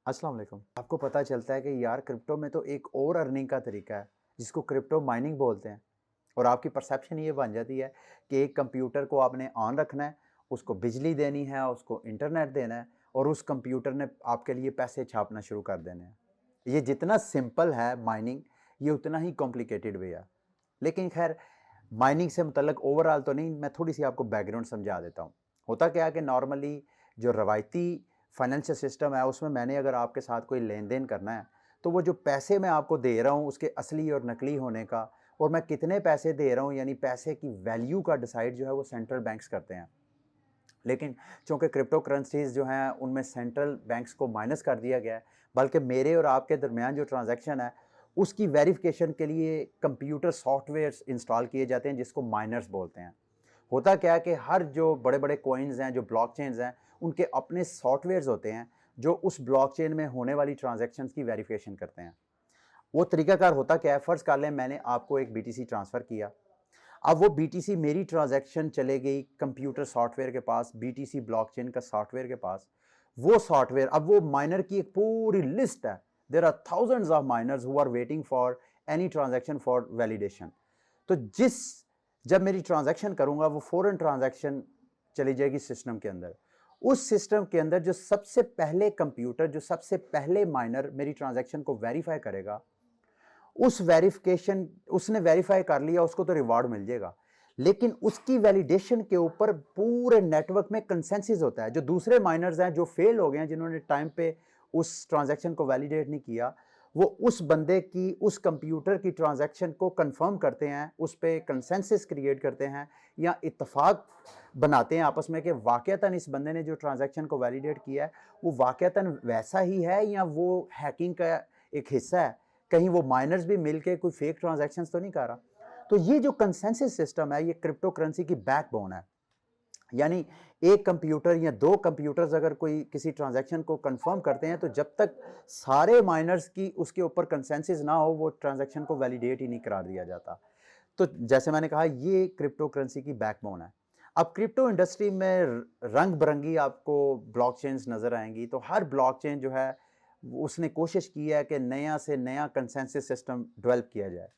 अस्सलाम वालेकुम। आपको पता चलता है कि यार क्रिप्टो में तो एक और अर्निंग का तरीका है जिसको क्रिप्टो माइनिंग बोलते हैं और आपकी परसेप्शन ये बन जाती है कि एक कंप्यूटर को आपने ऑन रखना है, उसको बिजली देनी है, उसको इंटरनेट देना है और उस कंप्यूटर ने आपके लिए पैसे छापना शुरू कर देने हैं। ये जितना सिंपल है माइनिंग, ये उतना ही कॉम्प्लिकेटेड भी है। लेकिन खैर माइनिंग से मुतल्लिक ओवरऑल तो नहीं, मैं थोड़ी सी आपको बैकग्राउंड समझा देता हूँ। होता क्या है कि नॉर्मली जो रवायती फाइनेंशियल सिस्टम है उसमें मैंने अगर आपके साथ कोई लेन देन करना है तो वो जो पैसे मैं आपको दे रहा हूँ उसके असली और नकली होने का और मैं कितने पैसे दे रहा हूँ यानी पैसे की वैल्यू का डिसाइड जो है वो सेंट्रल बैंक्स करते हैं। लेकिन चूंकि क्रिप्टो करेंसीज जो हैं उनमें सेंट्रल बैंक्स को माइनस कर दिया गया है, बल्कि मेरे और आपके दरमियान जो ट्रांजैक्शन है उसकी वेरिफिकेशन के लिए कंप्यूटर सॉफ्टवेयर इंस्टॉल किए जाते हैं जिसको माइनर्स बोलते हैं। होता क्या है कि हर जो बड़े बड़े कॉइन्स हैं, जो ब्लॉकचेन्स हैं, उनके अपने सॉफ्टवेयर्स होते हैं जो उस ब्लॉकचेन में होने वाली ट्रांजैक्शंस की वेरिफिकेशन करते हैं। वो तरीकाकार होता क्या है, फ़र्ज़ कर लें मैंने आपको एक बीटीसी ट्रांसफ़र किया। अब वो बीटीसी मेरी ट्रांजैक्शन चले गई कंप्यूटर सॉफ्टवेयर के पास, बीटीसी ब्लॉकचेन का सॉफ्टवेयर के पास। वो सॉफ्टवेयर, अब वो माइनर की एक पूरी लिस्ट है। There are thousands of miners who are waiting for any transaction for validation. तो जब मेरी ट्रांजैक्शन करूंगा वो फॉरेन ट्रांजैक्शन चली जाएगी सिस्टम के अंदर। उस सिस्टम के अंदर जो सबसे पहले कंप्यूटर, जो सबसे पहले माइनर मेरी ट्रांजैक्शन को वेरीफाई करेगा, उस वेरिफिकेशन उसने वेरीफाई कर लिया, उसको तो रिवॉर्ड मिल जाएगा। लेकिन उसकी वैलिडेशन के ऊपर पूरे नेटवर्क में कंसेंसस होता है। जो दूसरे माइनर्स हैं जो फेल हो गए हैं, जिन्होंने टाइम पे उस ट्रांजैक्शन को वैलिडेट नहीं किया, वो उस बंदे की, उस कंप्यूटर की ट्रांजैक्शन को कंफर्म करते हैं, उस पे कंसेंसस क्रिएट करते हैं या इत्तेफाक बनाते हैं आपस में कि वाकयातन इस बंदे ने जो ट्रांजैक्शन को वैलिडेट किया है वो वाकयातन वैसा ही है या वो हैकिंग का एक हिस्सा है, कहीं वो माइनर्स भी मिलके कोई फेक ट्रांजैक्शंस तो नहीं कर रहा। तो ये जो कंसेंसस सिस्टम है ये क्रिप्टो करेंसी की बैकबोन है। यानी एक कंप्यूटर या दो कंप्यूटर्स अगर कोई किसी ट्रांजैक्शन को कंफर्म करते हैं तो जब तक सारे माइनर्स की उसके ऊपर कंसेंसस ना हो वो ट्रांजैक्शन को वैलिडेट ही नहीं करार दिया जाता। तो जैसे मैंने कहा ये क्रिप्टो करेंसी की बैकबोन है। अब क्रिप्टो इंडस्ट्री में रंग बिरंगी आपको ब्लॉकचेन्स नजर आएंगी। तो हर ब्लॉकचेन जो है उसने कोशिश की है कि नया से नया कंसेंसस सिस्टम डेवलप किया जाए।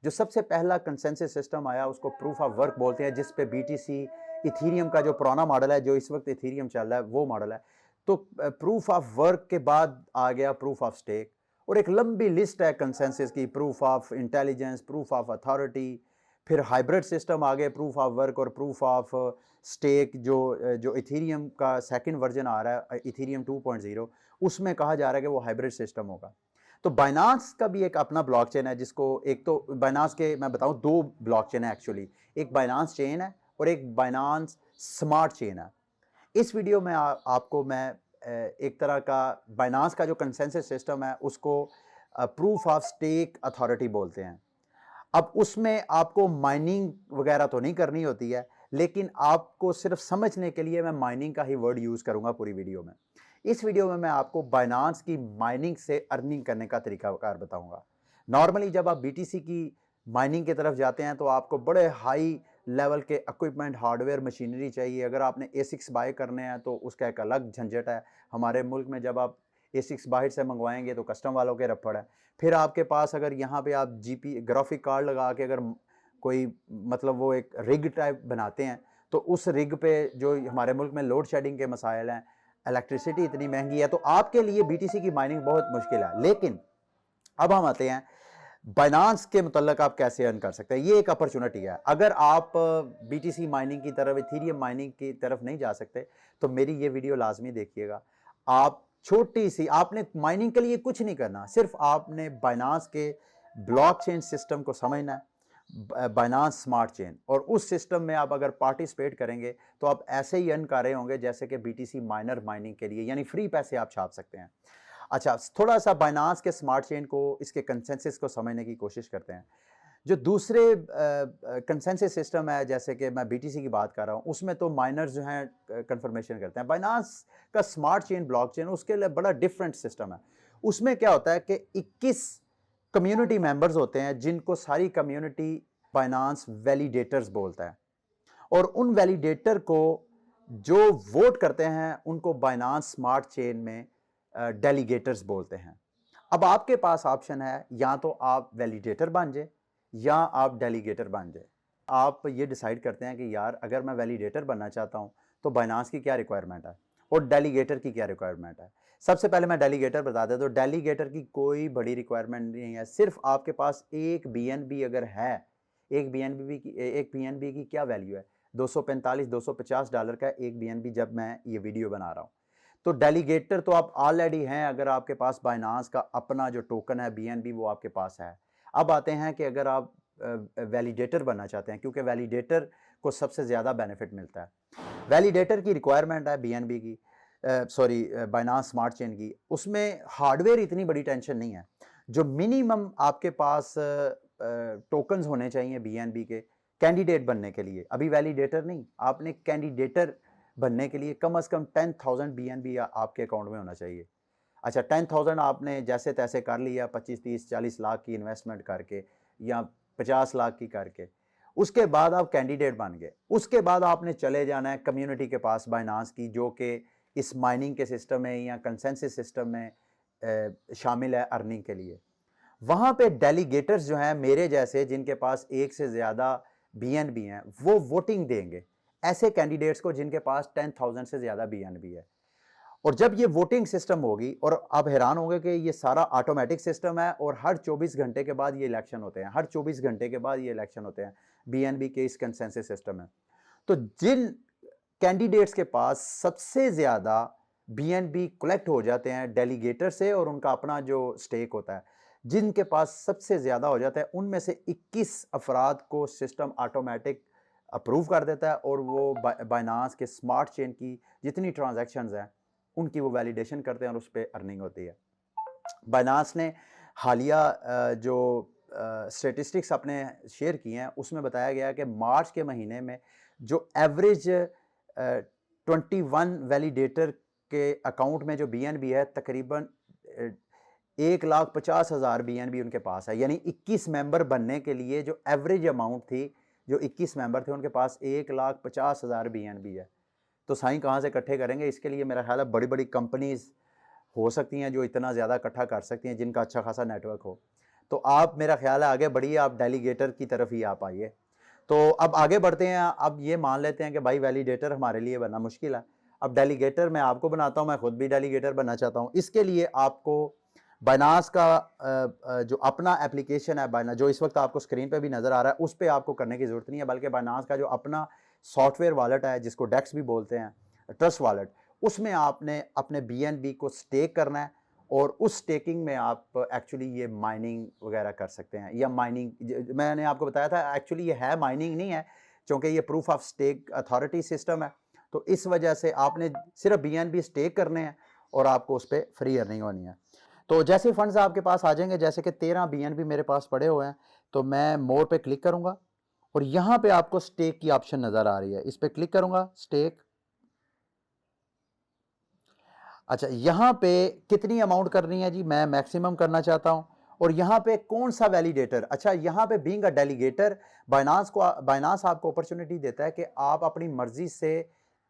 जो सबसे पहला कंसेंसस सिस्टम आया उसको प्रूफ ऑफ वर्क बोलते हैं, जिस पे बीटीसी इथीरियम का जो पुराना मॉडल है, जो इस वक्त इथीरियम चल रहा है वो मॉडल है। तो प्रूफ ऑफ वर्क के बाद आ गया प्रूफ ऑफ स्टेक और एक लंबी लिस्ट है कंसेंसस की, proof of intelligence, proof of authority, फिर हाइब्रिड सिस्टम आ गए, प्रूफ ऑफ वर्क और प्रूफ ऑफ स्टेक। जो इथीरियम का सेकंड वर्जन आ रहा है इथीरियम 2.0, उसमें कहा जा रहा है कि वो हाइब्रिड सिस्टम होगा। तो बाइनांस का भी एक अपना ब्लॉकचेन है जिसको, एक तो बाइनांस के मैं बताऊं दो ब्लॉकचेन है एक्चुअली, एक बाइनांस चेन है और एक बाइनांस स्मार्ट चेन है। इस वीडियो में आपको मैं एक तरह का बाइनांस का जो कंसेंसस सिस्टम है उसको प्रूफ ऑफ स्टेक अथॉरिटी बोलते हैं। अब उसमें आपको माइनिंग वगैरह तो नहीं करनी होती है, लेकिन आपको सिर्फ समझने के लिए मैं माइनिंग का ही वर्ड यूज़ करूंगा पूरी वीडियो में। इस वीडियो में मैं आपको बाइनांस की माइनिंग से अर्निंग करने का तरीकाकार बताऊंगा। नॉर्मली जब आप बीटीसी की माइनिंग की तरफ जाते हैं तो आपको बड़े हाई लेवल के इक्विपमेंट, हार्डवेयर, मशीनरी चाहिए। अगर आपने एसिक्स बाय करने हैं तो उसका एक अलग झंझट है। हमारे मुल्क में जब आप एसिक्स बाहर से मंगवाएंगे तो कस्टम वालों के रफड़ है। फिर आपके पास अगर यहाँ पे आप जीपी ग्राफिक कार्ड लगा के अगर कोई मतलब वो एक रिग टाइप बनाते हैं तो उस रिग पे जो हमारे मुल्क में लोड शेडिंग के मसाइल हैं, इलेक्ट्रिसिटी इतनी महंगी है, तो आपके लिए बीटीसी की माइनिंग बहुत मुश्किल है। लेकिन अब हम आते हैं बाइनांस के मुतल्लिक आप कैसे अर्न कर सकते हैं। ये एक अपॉर्चुनिटी है। अगर आप बीटीसी माइनिंग की तरफ, इथीरियम माइनिंग की तरफ नहीं जा सकते तो मेरी ये वीडियो लाजमी देखिएगा। आप छोटी सी, आपने माइनिंग के लिए कुछ नहीं करना, सिर्फ आपने बाइनांस के ब्लॉकचेन सिस्टम को समझना है, बाइनांस स्मार्ट चेन, और उस सिस्टम में आप अगर पार्टिसिपेट करेंगे तो आप ऐसे ही अर्न कर रहे होंगे जैसे कि बीटीसी माइनर माइनिंग के लिए, यानी फ्री पैसे आप छाप सकते हैं। अच्छा, थोड़ा सा बाइनांस के स्मार्ट चेन को, इसके कंसेंसस को समझने की कोशिश करते हैं। जो दूसरे कंसेंसस सिस्टम है, जैसे कि मैं बीटीसी की बात कर रहा हूँ, उसमें तो माइनर्स जो हैं कंफर्मेशन करते हैं। बाइनांस का स्मार्ट चेन, ब्लॉकचेन, उसके लिए बड़ा डिफरेंट सिस्टम है। उसमें क्या होता है कि 21 कम्युनिटी मेंबर्स होते हैं जिनको सारी कम्युनिटी बाइनांस वैलिडेटर्स बोलता है, और उन वैलिडेटर को जो वोट करते हैं उनको बाइनांस स्मार्ट चेन में डेलीगेटर्स बोलते हैं। अब आपके पास ऑप्शन है, या तो आप वैलिडेटर बन जाए या आप डेलीगेटर बन जाए। आप ये डिसाइड करते हैं कि यार अगर मैं वैलिडेटर बनना चाहता हूँ तो बाइनांस की क्या रिक्वायरमेंट है और डेलीगेटर की क्या रिक्वायरमेंट है। सबसे पहले मैं डेलीगेटर बता दें तो डेलीगेटर की कोई बड़ी रिक्वायरमेंट नहीं है, सिर्फ आपके पास एक बीएनबी अगर है, एक बीएनबी की क्या वैल्यू है, 245 250 डॉलर का एक बीएनबी जब मैं ये वीडियो बना रहा हूँ। तो डेलीगेटर तो आप ऑलरेडी हैं, अगर आपके पास बाइनांस का अपना जो टोकन है बीएनबी वो आपके पास है। अब आते हैं कि अगर आप वैलिडेटर बनना चाहते हैं, क्योंकि वैलिडेटर को सबसे ज़्यादा बेनिफिट मिलता है। वैलिडेटर की रिक्वायरमेंट है बीएनबी की, सॉरी बाइनांस स्मार्ट चेन की, उसमें हार्डवेयर इतनी बड़ी टेंशन नहीं है। जो मिनिमम आपके पास टोकन्स होने चाहिए बीएनबी के कैंडिडेट बनने के लिए, अभी वैलिडेटर नहीं, आपने कैंडिडेटर बनने के लिए कम से कम 10,000 बीएनबी आपके अकाउंट में होना चाहिए। अच्छा 10,000 आपने जैसे तैसे कर लिया, 25 30 40 लाख की इन्वेस्टमेंट करके या 50 लाख की करके, उसके बाद आप कैंडिडेट बन गए। उसके बाद आपने चले जाना है कम्युनिटी के पास बाइनांस की, जो कि इस माइनिंग के सिस्टम में या कंसेंसस सिस्टम में शामिल है अर्निंग के लिए। वहाँ पे डेलीगेटर्स जो हैं मेरे जैसे, जिनके पास एक से ज़्यादा बीएनबी हैं, वो वोटिंग देंगे ऐसे कैंडिडेट्स को जिनके पास 10,000 से ज़्यादा बीएनबी है। और जब ये वोटिंग सिस्टम होगी, और आप हैरान होंगे कि ये सारा ऑटोमेटिक सिस्टम है और हर 24 घंटे के बाद ये इलेक्शन होते हैं, हर 24 घंटे के बाद ये इलेक्शन होते हैं बीएनबी के इस कंसेंसस सिस्टम में। तो जिन कैंडिडेट्स के पास सबसे ज़्यादा बीएनबी कलेक्ट हो जाते हैं डेलीगेटर से, और उनका अपना जो स्टेक होता है, जिनके पास सबसे ज़्यादा हो जाता है, उनमें से 21 अफराद को सिस्टम ऑटोमेटिक अप्रूव कर देता है और वो बाइनांस के स्मार्ट चेन की जितनी ट्रांजैक्शंस हैं उनकी वो वैलिडेशन करते हैं और उस पर अर्निंग होती है। बाइनांस ने हालिया जो स्टेटिस्टिक्स अपने शेयर किए हैं उसमें बताया गया कि मार्च के महीने में जो एवरेज 21 वैलिडेटर के अकाउंट में जो बीएनबी है, तकरीबन 1,50,000 बीएनबी उनके पास है। यानी 21 मेंबर बनने के लिए जो एवरेज अमाउंट थी, जो 21 मेंबर थे उनके पास 1,50,000 बीएनबी है। तो साईं कहाँ से इकट्ठे करेंगे? इसके लिए मेरा ख्याल है बड़ी बड़ी कंपनीज हो सकती हैं जो इतना ज़्यादा इकट्ठा कर सकती हैं, जिनका अच्छा खासा नेटवर्क हो। तो आप, मेरा ख्याल है, आगे बढ़िए, आप डेलीगेटर की तरफ ही आप आइए। तो अब आगे बढ़ते हैं। अब ये मान लेते हैं कि भाई वैलिडेटर हमारे लिए बनना मुश्किल है। अब डेलीगेटर मैं आपको बनाता हूँ, मैं खुद भी डेलीगेटर बनना चाहता हूँ। इसके लिए आपको बाइनांस का जो अपना एप्लीकेशन है, बाइनांस जो इस वक्त आपको स्क्रीन पे भी नज़र आ रहा है, उस पर आपको करने की ज़रूरत नहीं है, बल्कि बाइनांस का जो अपना सॉफ्टवेयर वॉलेट है, जिसको डेक्स भी बोलते हैं, ट्रस्ट वॉलेट, उसमें आपने अपने बीएनबी को स्टेक करना है और उस स्टेकिंग में आप एक्चुअली ये माइनिंग वगैरह कर सकते हैं। या माइनिंग, मैंने आपको बताया था, एक्चुअली ये है माइनिंग नहीं है, क्योंकि ये proof of stake authority system है। तो इस वजह से आपने सिर्फ बीएनबी स्टेक करने हैं और आपको उस पर फ्री अर्निंग होनी है। तो जैसे फंड्स आपके पास आ जाएंगे, जैसे कि 13 बीएनबी मेरे पास पड़े हुए हैं, तो मैं मोर पे क्लिक करूंगा और यहां पे आपको स्टेक की ऑप्शन नजर आ रही है, इस पे क्लिक करूंगा, स्टेक। अच्छा, यहां पे कितनी अमाउंट करनी है जी? मैं मैक्सिमम करना चाहता हूं। और यहां पे कौन सा वैलिडेटर? अच्छा, यहां पे बीइंग अ डेलीगेटर, बाइनांस आपको अपॉर्चुनिटी देता है कि आप अपनी मर्जी से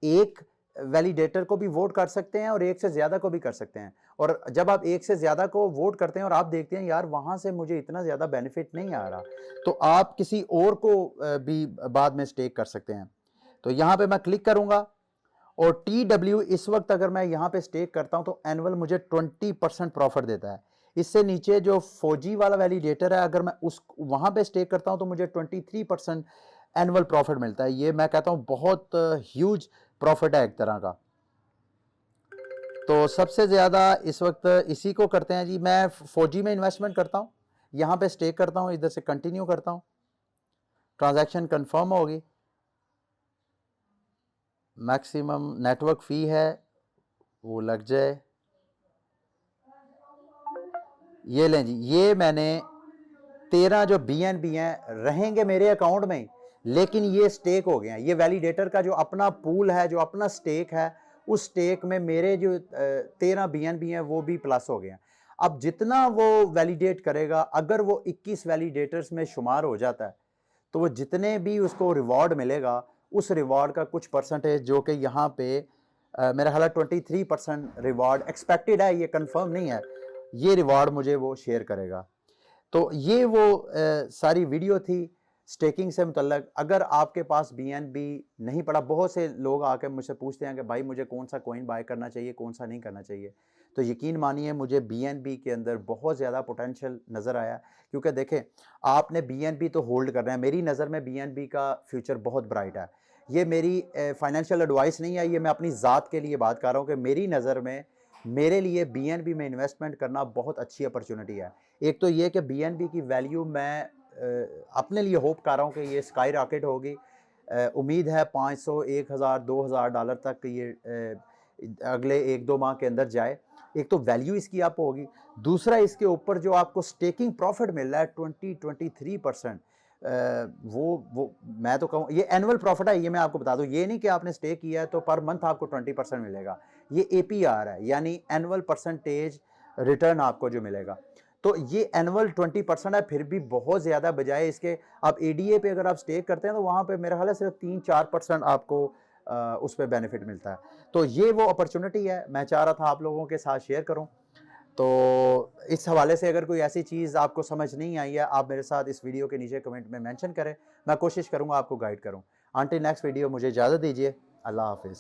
एक वैलिडेटर को भी वोट कर सकते हैं और एक से ज्यादा को भी कर सकते हैं। और जब आप एक से ज्यादा को वोट करते हैं और आप देखते हैं यार वहां से मुझे इतना ज्यादा बेनिफिट नहीं आ रहा, तो आप किसी और को भी बाद में स्टेक कर सकते हैं। तो यहां पे मैं क्लिक करूंगा और TW इस वक्त अगर मैं यहां पे स्टेक करता हूं तो एनुअल मुझे 20% प्रॉफिट देता है। इससे नीचे जो फौजी वाला वैलिडेटर है, अगर मैं उस वहां पे स्टेक करता हूं तो मुझे 23% एनुअल प्रॉफिट मिलता है। ये मैं कहता हूं बहुत ह्यूज प्रॉफिट है एक तरह का। तो सबसे ज्यादा इस वक्त इसी को करते हैं जी। मैं फौजी में इन्वेस्टमेंट करता हूं, यहां पे स्टेक करता हूं, इधर से कंटिन्यू करता हूं, ट्रांजैक्शन कंफर्म होगी, मैक्सिमम नेटवर्क फी है वो लग जाए। ये लें जी, ये मैंने 13 जो BNB हैं रहेंगे मेरे अकाउंट में, लेकिन ये स्टेक हो गए हैं। ये वैलिडेटर का जो अपना पूल है, जो अपना स्टेक है, उस स्टेक में मेरे जो 13 BNB हैं वो भी प्लस हो गए हैं। अब जितना वो वैलिडेट करेगा, अगर वो 21 वैलिडेटर्स में शुमार हो जाता है, तो वो जितने भी उसको रिवॉर्ड मिलेगा, उस रिवॉर्ड का कुछ परसेंटेज जो कि यहाँ पे मेरा ख्याल है 23% रिवार्ड एक्सपेक्टेड है, ये कंफर्म नहीं है, ये रिवार्ड मुझे वो शेयर करेगा। तो ये वो सारी वीडियो थी स्टेकिंग से मुतल्लक। अगर आपके पास BNB नहीं पड़ा, बहुत से लोग आके मुझसे पूछते हैं कि भाई मुझे कौन सा कॉइन बाय करना चाहिए, कौन सा नहीं करना चाहिए। तो यकीन मानिए मुझे BNB के अंदर बहुत ज़्यादा पोटेंशियल नज़र आया, क्योंकि देखें आपने BNB तो होल्ड करना है। मेरी नज़र में BNB का फ्यूचर बहुत ब्राइट है। ये मेरी फाइनेंशियल एडवाइस नहीं है, ये मैं अपनी ज़ात के लिए बात कर रहा हूँ कि मेरी नज़र में मेरे लिए BNB में इन्वेस्टमेंट करना बहुत अच्छी अपॉर्चुनिटी है। एक तो ये कि BNB की वैल्यू मैं अपने लिए होप कर रहा हूँ कि ये स्काई रॉकेट होगी। उम्मीद है 500, 1000, $2000 तक ये अगले 1-2 माह के अंदर जाए। एक तो वैल्यू इसकी अप होगी, दूसरा इसके ऊपर जो आपको स्टेकिंग प्रॉफिट मिल रहा है 20-23%, वो मैं तो कहूँ ये एनुअल प्रॉफिट है। ये मैं आपको बता दूं, ये नहीं कि आपने स्टे किया है तो पर मंथ आपको 20% मिलेगा। ये APR है, यानी एनुअल परसेंटेज रिटर्न आपको जो मिलेगा। तो ये एनुअल 20% है, फिर भी बहुत ज़्यादा, बजाय इसके आप ADA पे अगर आप स्टे करते हैं तो वहाँ पे मेरा ख्याल है सिर्फ 3-4% आपको उस पर बेनिफिट मिलता है। तो ये वो अपॉर्चुनिटी है, मैं चाह रहा था आप लोगों के साथ शेयर करूं। तो इस हवाले से अगर कोई ऐसी चीज़ आपको समझ नहीं आई है, आप मेरे साथ इस वीडियो के नीचे कमेंट में मेंशन करें, मैं कोशिश करूंगा आपको गाइड करूं। अंटिल नेक्स्ट वीडियो, मुझे इजाज़त दीजिए। अल्लाह हाफिज़।